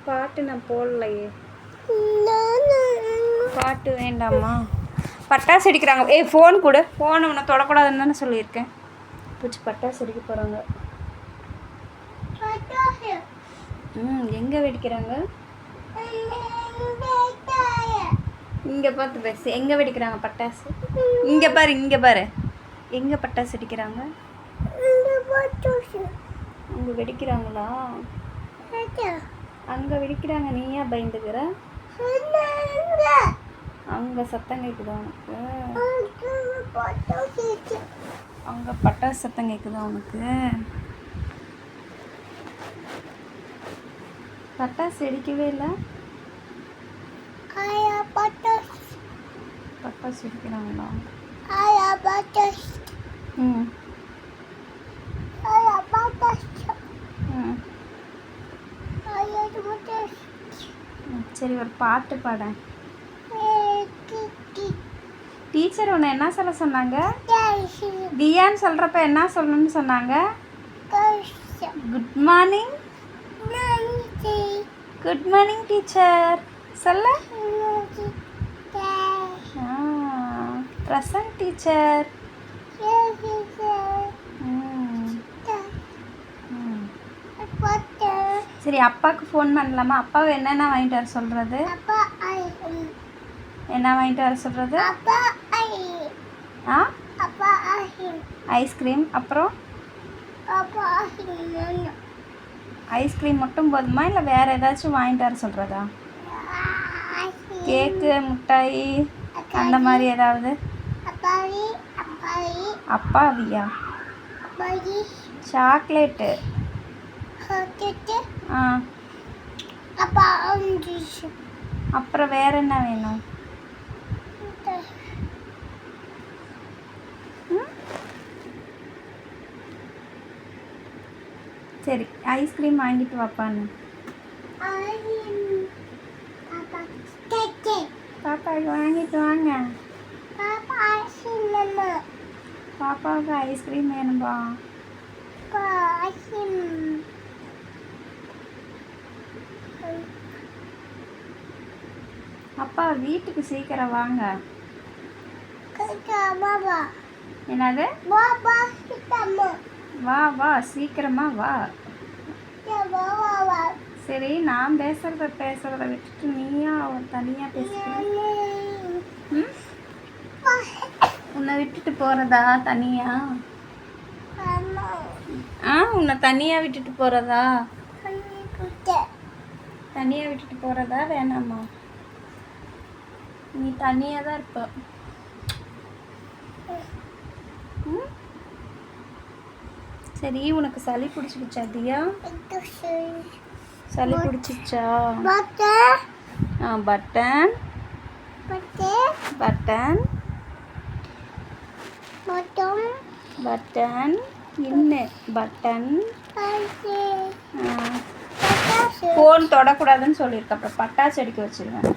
பாட்டு நான் போடலையே. பாட்டு வேண்டாமா? பட்டாசு அடிக்கிறாங்க. ஃபோன் கூட. ஃபோனை உன்னை தொடக்கூடாதுன்னு தானே சொல்லியிருக்கேன். பூச்சி பட்டாசு அடிக்க போகிறாங்க. எங்கே வெடிக்கிறாங்க? இங்கே பார்த்து பேசு. எங்கே வெடிக்கிறாங்க பட்டாசு? இங்கே பாரு, இங்கே பாரு. எங்கே பட்டாசு அடிக்கிறாங்க? அங்கே வெடிக்கிறாங்களா? அங்கே வெடிக்கிறாங்க. நீ ஏன் பயந்துக்கிற? அங்கே சத்தம் கேட்குதா உனக்கு? அங்கே பட்டாசு சத்தம் கேட்குதா உனக்கு? பட்டாசு வெடிக்கவே இல்லை. பட்டாசு வெடிக்கிறாங்களா? சரி, ஒரு பாட்டு பாட. டீச்சர் உன்னை என்ன சொல்ல சொன்னாங்க? தியான்னு சொல்கிறப்ப என்ன சொல்லணும்னு சொன்னாங்க? Good morning. Good morning teacher சொல்ல. Present teacher. சரி, அப்பாவுக்கு ஃபோன் பண்ணலாமா? அப்பாவை என்னென்ன வாங்கிட்டு வர சொல்கிறது? என்ன வாங்கிட்டு வர சொல்கிறது? ஐஸ்கிரீம். அப்புறம் ஐஸ்கிரீம் மட்டும் போதுமா, இல்லை வேறு ஏதாச்சும் வாங்கிட்டு வர சொல்கிறதா? கேக்கு, மிட்டாய் அந்த மாதிரி ஏதாவது? அப்பாவியா? சாக்லேட்டு. அப்புறம் வேற என்ன வேணும்? சரி, ஐஸ்கிரீம் வாங்கிட்டு வாப்பான்னு. பாப்பாவுக்கு வாங்கிட்டு வாங்க. பாப்பாவுக்கு ஐஸ்கிரீம் வேணும்பா. அப்பா வீட்டுக்கு சீக்கிரம் வாங்க. என்னது? வா வா, சீக்கிரமா வா. சரி, நான் பேசுறத விட்டுட்டு நீயா தனியா பேசுற? உன்னை விட்டுட்டு போறதா தனியா? உன்னை தனியா விட்டுட்டு போறதா? தனியா விட்டுட்டு போறதா வேணாமா? நீ தனியா தான் இருப்ப. சரி, உனக்கு சளி பிடிச்சிருச்சா தியா? சளி பிடிச்சிருச்சா? பட்டன் பட்டன் பட்டன் இன்னும் பட்டன். ஃபோன் தொடக்கூடாதுன்னு சொல்லியிருக்க. அப்புறம் பட்டாசு அடிக்க வச்சிருவேன்.